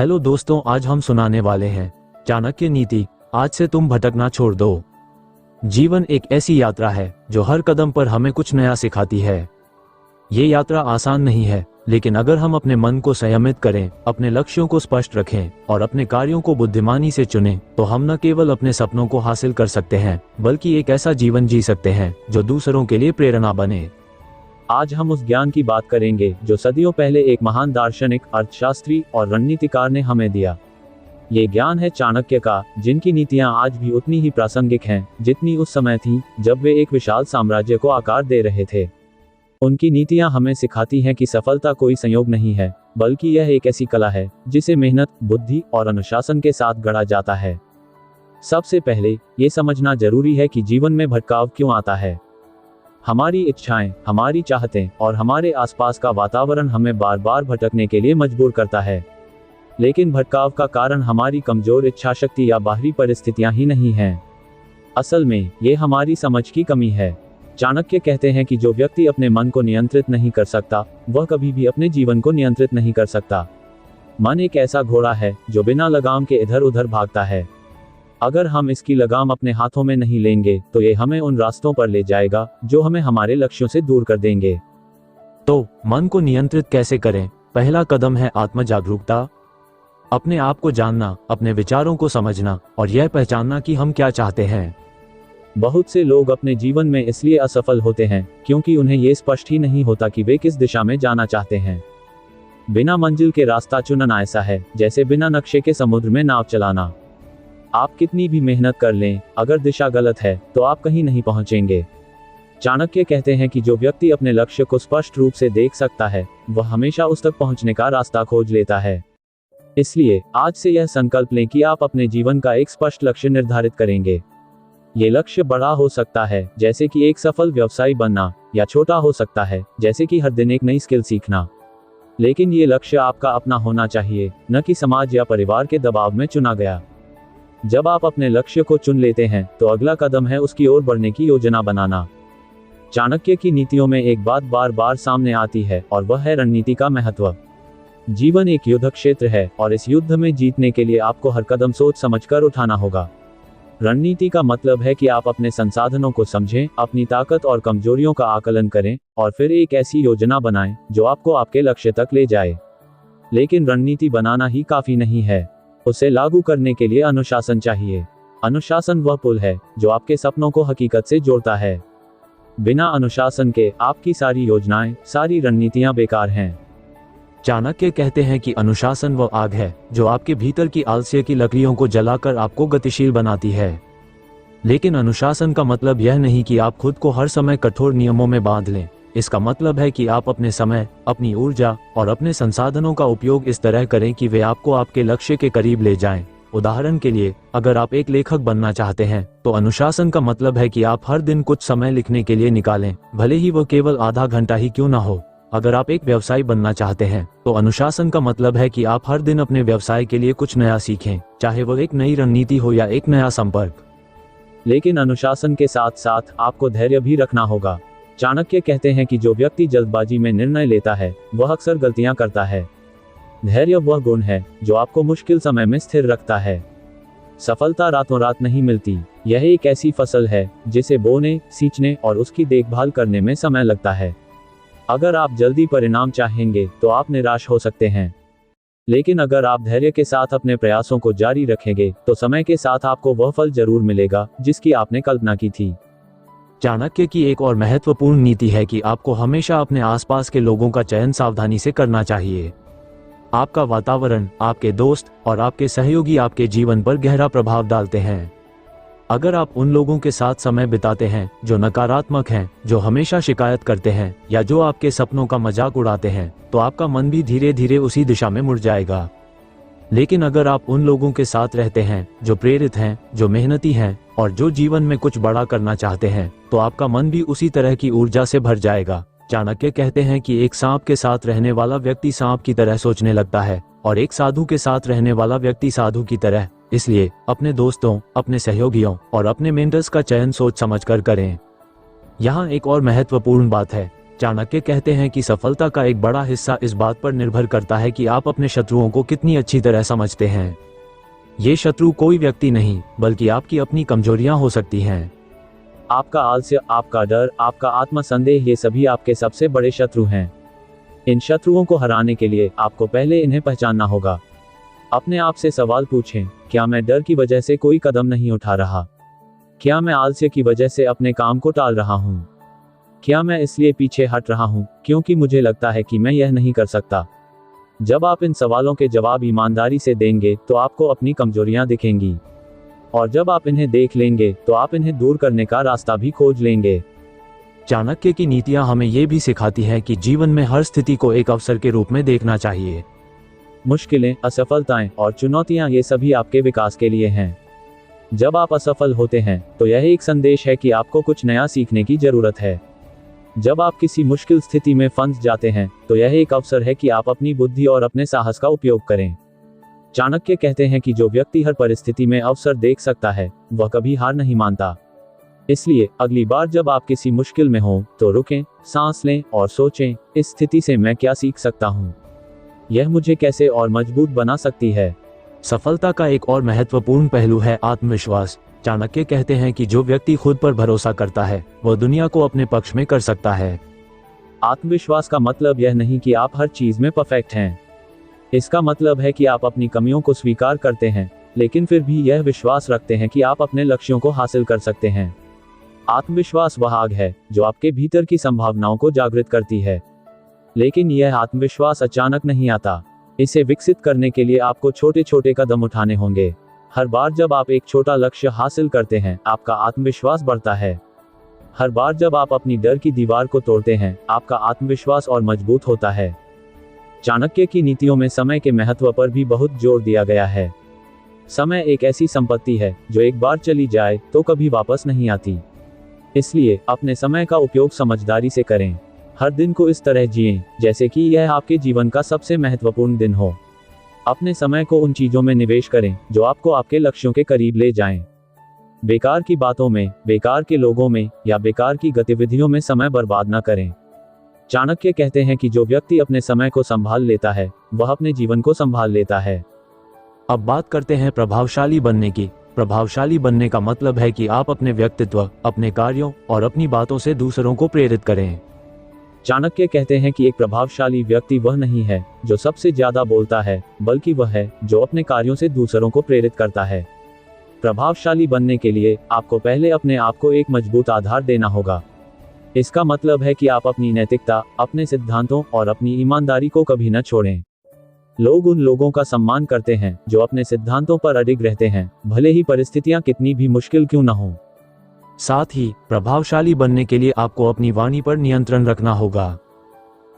Hello दोस्तों, आज हम सुनाने वाले हैं चाणक्य नीति। आज से तुम भटकना छोड़ दो। जीवन एक ऐसी यात्रा है जो हर कदम पर हमें कुछ नया सिखाती है। ये यात्रा आसान नहीं है, लेकिन अगर हम अपने मन को संयमित करें, अपने लक्ष्यों को स्पष्ट रखें और अपने कार्यों को बुद्धिमानी से चुनें, तो हम न केवल अपने सपनों को हासिल कर सकते हैं, बल्कि एक ऐसा जीवन जी सकते हैं जो दूसरों के लिए प्रेरणा बने। आज हम उस ज्ञान की बात करेंगे जो सदियों पहले एक महान दार्शनिक, अर्थशास्त्री और रणनीतिकार ने हमें दिया। ये ज्ञान है चाणक्य का, जिनकी नीतियां आज भी उतनी ही प्रासंगिक हैं जितनी उस समय थीं जब वे एक विशाल साम्राज्य को आकार दे रहे थे। उनकी नीतियां हमें सिखाती हैं कि सफलता कोई संयोग नहीं है, बल्कि यह एक ऐसी कला है जिसे मेहनत, बुद्धि और अनुशासन के साथ गढ़ा जाता है। सबसे पहले ये समझना जरूरी है कि जीवन में भटकाव क्यों आता है। हमारी इच्छाएं, हमारी चाहतें और हमारे आसपास का वातावरण हमें बार बार भटकने के लिए मजबूर करता है। लेकिन भटकाव का कारण हमारी कमजोर इच्छाशक्ति या बाहरी परिस्थितियां ही नहीं हैं। असल में ये हमारी समझ की कमी है। चाणक्य कहते हैं कि जो व्यक्ति अपने मन को नियंत्रित नहीं कर सकता, वह कभी भी अपने जीवन को नियंत्रित नहीं कर सकता। मन एक ऐसा घोड़ा है जो बिना लगाम के इधर उधर भागता है। अगर हम इसकी लगाम अपने हाथों में नहीं लेंगे तो ये हमें उन रास्तों पर ले जाएगा जो हमें हमारे लक्ष्यों से दूर कर देंगे। तो मन को नियंत्रित कैसे करें? पहला कदम है आत्म जागरूकता। अपने आप को जानना, अपने विचारों को समझना और यह पहचानना कि हम क्या चाहते हैं। बहुत से लोग अपने जीवन में इसलिए असफल होते हैं क्योंकि उन्हें यह स्पष्ट ही नहीं होता कि वे किस दिशा में जाना चाहते हैं। बिना मंजिल के रास्ता चुनना ऐसा है जैसे बिना नक्शे के समुद्र में नाव चलाना। आप कितनी भी मेहनत कर लें, अगर दिशा गलत है तो आप कहीं नहीं पहुंचेंगे। चाणक्य कहते हैं कि जो व्यक्ति अपने लक्ष्य को स्पष्ट रूप से देख सकता है, वह हमेशा उस तक पहुंचने का रास्ता खोज लेता है। इसलिए आज से यह संकल्प लें कि आप अपने जीवन का एक स्पष्ट लक्ष्य निर्धारित करेंगे। ये लक्ष्य बड़ा हो सकता है, जैसे कि एक सफल व्यवसायी बनना, या छोटा हो सकता है, जैसे कि हर दिन एक नई स्किल सीखना। लेकिन ये लक्ष्य आपका अपना होना चाहिए, न कि समाज या परिवार के दबाव में चुना गया। जब आप अपने लक्ष्य को चुन लेते हैं तो अगला कदम है उसकी ओर बढ़ने की योजना बनाना। चाणक्य की नीतियों में एक बात बार बार सामने आती है और वह है रणनीति का महत्व। जीवन एक युद्ध क्षेत्र है और इस युद्ध में जीतने के लिए आपको हर कदम सोच समझकर उठाना होगा। रणनीति का मतलब है कि आप अपने संसाधनों को समझें, अपनी ताकत और कमजोरियों का आकलन करें और फिर एक ऐसी योजना बनाएं जो आपको आपके लक्ष्य तक ले जाए। लेकिन रणनीति बनाना ही काफी नहीं है, उसे लागू करने के लिए अनुशासन चाहिए। अनुशासन वह पुल है जो आपके सपनों को हकीकत से जोड़ता है। बिना अनुशासन के आपकी सारी योजनाएं, सारी रणनीतियां बेकार हैं। चाणक्य कहते हैं कि अनुशासन वह आग है जो आपके भीतर की आलस्य की लकड़ियों को जलाकर आपको गतिशील बनाती है। लेकिन अनुशासन का मतलब यह नहीं कि आप खुद को हर समय कठोर नियमों में बांध लें। इसका मतलब है कि आप अपने समय, अपनी ऊर्जा और अपने संसाधनों का उपयोग इस तरह करें कि वे आपको आपके लक्ष्य के करीब ले जाएं। उदाहरण के लिए, अगर आप एक लेखक बनना चाहते हैं तो अनुशासन का मतलब है कि आप हर दिन कुछ समय लिखने के लिए निकालें, भले ही वह केवल आधा घंटा ही क्यों ना हो। अगर आप एक व्यवसायी बनना चाहते हैं तो अनुशासन का मतलब है कि आप हर दिन अपने व्यवसाय के लिए कुछ नया सीखें, चाहे वह एक नई रणनीति हो या एक नया संपर्क। लेकिन अनुशासन के साथ साथ आपको धैर्य भी रखना होगा। चाणक्य कहते हैं कि जो व्यक्ति जल्दबाजी में निर्णय लेता है वह अक्सर गलतियां करता है। धैर्य वह गुण है जो आपको मुश्किल समय में स्थिर रखता है। सफलता रातों रात नहीं मिलती। यह एक ऐसी फसल है जिसे बोने, सींचने और उसकी देखभाल करने में समय लगता है। अगर आप जल्दी परिणाम चाहेंगे तो आप निराश हो सकते हैं, लेकिन अगर आप धैर्य के साथ अपने प्रयासों को जारी रखेंगे तो समय के साथ आपको वह फल जरूर मिलेगा जिसकी आपने कल्पना की थी। चाणक्य की एक और महत्वपूर्ण नीति है कि आपको हमेशा अपने आसपास के लोगों का चयन सावधानी से करना चाहिए। आपका वातावरण, आपके दोस्त और आपके सहयोगी आपके जीवन पर गहरा प्रभाव डालते हैं। अगर आप उन लोगों के साथ समय बिताते हैं जो नकारात्मक हैं, जो हमेशा शिकायत करते हैं या जो आपके सपनों का मजाक उड़ाते हैं, तो आपका मन भी धीरे धीरे उसी दिशा में मुड़ जाएगा। लेकिन अगर आप उन लोगों के साथ रहते हैं जो प्रेरित हैं, जो मेहनती हैं और जो जीवन में कुछ बड़ा करना चाहते हैं, तो आपका मन भी उसी तरह की ऊर्जा से भर जाएगा। चाणक्य कहते हैं कि एक सांप के साथ रहने वाला व्यक्ति सांप की तरह सोचने लगता है और एक साधु के साथ रहने वाला व्यक्ति साधु की तरह। इसलिए अपने दोस्तों, अपने सहयोगियों और अपने मेंटर्स का चयन सोच समझकर करें। यहाँ एक और महत्वपूर्ण बात है। चाणक्य कहते हैं कि सफलता का एक बड़ा हिस्सा इस बात पर निर्भर करता है कि आप अपने शत्रुओं को कितनी अच्छी तरह समझते हैं। ये शत्रु कोई व्यक्ति नहीं, बल्कि आपकी अपनी कमजोरियां हो सकती हैं। आपका आलस्य, आपका डर, आपका आत्मसंदेह, ये सभी आपके सबसे बड़े शत्रु हैं। इन शत्रुओं को हराने के लिए आपको पहले इन्हें पहचानना होगा। अपने आप से सवाल पूछें, क्या मैं डर की वजह से कोई कदम नहीं उठा रहा? क्या मैं आलस्य की वजह से अपने काम को टाल रहा हूँ? क्या मैं इसलिए पीछे हट रहा हूँ क्योंकि मुझे लगता है कि मैं यह नहीं कर सकता? जब आप इन सवालों के जवाब ईमानदारी से देंगे तो आपको अपनी कमजोरियां दिखेंगी, और जब आप इन्हें देख लेंगे तो आप इन्हें दूर करने का रास्ता भी खोज लेंगे। चाणक्य की नीतियां हमें ये भी सिखाती हैं कि जीवन में हर स्थिति को एक अवसर के रूप में देखना चाहिए। मुश्किलें, असफलताएं और चुनौतियां, ये सभी आपके विकास के लिए हैं। जब आप असफल होते हैं तो यह एक संदेश है कि आपको कुछ नया सीखने की जरूरत है। जब आप किसी मुश्किल स्थिति में फंस जाते हैं तो यह एक अवसर है कि आप अपनी बुद्धि और अपने साहस का उपयोग करें। चाणक्य कहते हैं कि जो व्यक्ति हर परिस्थिति में अवसर देख सकता है वह कभी हार नहीं मानता। इसलिए अगली बार जब आप किसी मुश्किल में हो तो रुकें, सांस लें और सोचें, इस स्थिति से मैं क्या सीख सकता हूँ? यह मुझे कैसे और मजबूत बना सकती है? सफलता का एक और महत्वपूर्ण पहलू है आत्मविश्वास। चाणक्य कहते हैं कि जो व्यक्ति खुद पर भरोसा करता है वह दुनिया को अपने पक्ष में कर सकता है। आत्मविश्वास का मतलब यह नहीं कि आप हर चीज में परफेक्ट हैं। इसका मतलब है कि आप अपनी कमियों को स्वीकार करते हैं, लेकिन फिर भी यह विश्वास रखते हैं कि आप अपने लक्ष्यों को हासिल कर सकते हैं। आत्मविश्वास वह आग है जो आपके भीतर की संभावनाओं को जागृत करती है, लेकिन यह आत्मविश्वास अचानक नहीं आता। इसे विकसित करने के लिए आपको छोटे छोटे कदम उठाने होंगे। हर बार जब आप एक छोटा लक्ष्य हासिल करते हैं, आपका आत्मविश्वास बढ़ता है। हर बार जब आप अपनी डर की दीवार को तोड़ते हैं, आपका आत्मविश्वास और मजबूत होता है। चाणक्य की नीतियों में समय के महत्व पर भी बहुत जोर दिया गया है। समय एक ऐसी संपत्ति है जो एक बार चली जाए तो कभी वापस नहीं आती। इसलिए अपने समय का उपयोग समझदारी से करें। हर दिन को इस तरह जिएं जैसे कि यह आपके जीवन का सबसे महत्वपूर्ण दिन हो। अपने समय को उन चीजों में निवेश करें जो आपको आपके लक्ष्यों के करीब ले जाएं। बेकार की बातों में, बेकार के लोगों में या बेकार की गतिविधियों में समय बर्बाद न करें। चाणक्य कहते हैं कि जो व्यक्ति अपने समय को संभाल लेता है वह अपने जीवन को संभाल लेता है। अब बात करते हैं प्रभावशाली बनने की। प्रभावशाली बनने का मतलब है कि आप अपने व्यक्तित्व, अपने कार्यों और अपनी बातों से दूसरों को प्रेरित करें। चाणक्य कहते हैं कि एक प्रभावशाली व्यक्ति वह नहीं है जो सबसे ज्यादा बोलता है, बल्कि वह है जो अपने कार्यों से दूसरों को प्रेरित करता है। प्रभावशाली बनने के लिए आपको पहले अपने आप को एक मजबूत आधार देना होगा। इसका मतलब है कि आप अपनी नैतिकता, अपने सिद्धांतों और अपनी ईमानदारी को कभी न छोड़ें। लोग उन लोगों का सम्मान करते हैं जो अपने सिद्धांतों पर अडिग रहते हैं, भले ही परिस्थितियां कितनी भी मुश्किल क्यों न हो। साथ ही प्रभावशाली बनने के लिए आपको अपनी वाणी पर नियंत्रण रखना होगा।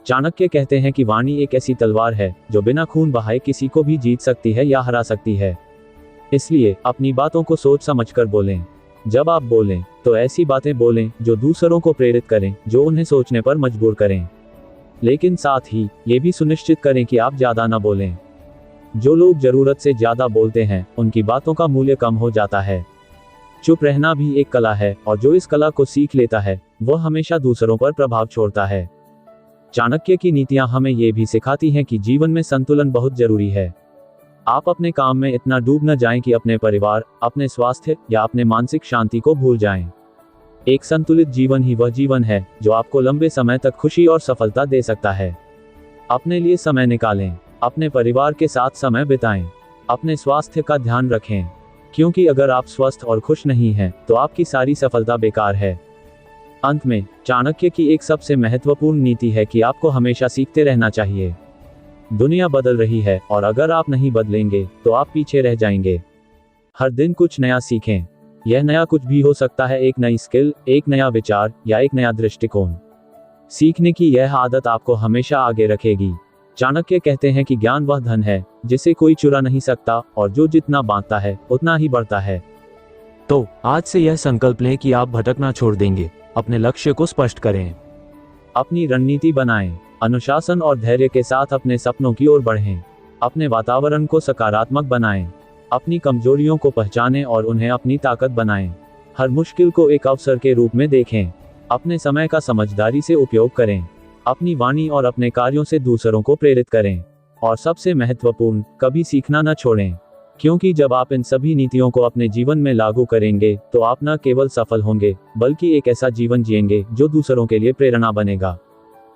चाणक्य कहते हैं कि वाणी एक ऐसी तलवार है जो बिना खून बहाए किसी को भी जीत सकती है या हरा सकती है। इसलिए अपनी बातों को सोच समझकर बोलें। जब आप बोलें तो ऐसी बातें बोलें जो दूसरों को प्रेरित करें, जो उन्हें सोचने पर मजबूर करें। लेकिन साथ ही ये भी सुनिश्चित करें कि आप ज्यादा न बोलें। जो लोग जरूरत से ज्यादा बोलते हैं उनकी बातों का मूल्य कम हो जाता है। चुप रहना भी एक कला है, और जो इस कला को सीख लेता है वह हमेशा दूसरों पर प्रभाव छोड़ता है। चाणक्य की नीतियां हमें ये भी सिखाती हैं कि जीवन में संतुलन बहुत जरूरी है। आप अपने काम में इतना डूब न जाएं कि अपने परिवार, अपने स्वास्थ्य या अपने मानसिक शांति को भूल जाएं। एक संतुलित जीवन ही वह जीवन है जो आपको लंबे समय तक खुशी और सफलता दे सकता है। अपने लिए समय निकालें, अपने परिवार के साथ समय बिताएं, अपने स्वास्थ्य का ध्यान रखें, क्योंकि अगर आप स्वस्थ और खुश नहीं हैं तो आपकी सारी सफलता बेकार है। अंत में चाणक्य की एक सबसे महत्वपूर्ण नीति है कि आपको हमेशा सीखते रहना चाहिए। दुनिया बदल रही है और अगर आप नहीं बदलेंगे तो आप पीछे रह जाएंगे। हर दिन कुछ नया सीखें। यह नया कुछ भी हो सकता है, एक नई स्किल, एक नया विचार या एक नया दृष्टिकोण। सीखने की यह आदत आपको हमेशा आगे रखेगी। चाणक्य कहते हैं कि ज्ञान वह धन है जिसे कोई चुरा नहीं सकता, और जो जितना बांटता है उतना ही बढ़ता है। तो आज से यह संकल्प लें कि आप भटकना छोड़ देंगे। अपने लक्ष्य को स्पष्ट करें, अपनी रणनीति बनाएं, अनुशासन और धैर्य के साथ अपने सपनों की ओर बढ़ें। अपने वातावरण को सकारात्मक बनाएं, अपनी कमजोरियों को पहचानें और उन्हें अपनी ताकत बनाएं। हर मुश्किल को एक अवसर के रूप में देखें। अपने समय का समझदारी से उपयोग करें। अपनी वाणी और अपने कार्यों से दूसरों को प्रेरित करें। और सबसे महत्वपूर्ण, कभी सीखना न छोड़ें, क्योंकि जब आप इन सभी नीतियों को अपने जीवन में लागू करेंगे तो आप न केवल सफल होंगे, बल्कि एक ऐसा जीवन जिएंगे जो दूसरों के लिए प्रेरणा बनेगा।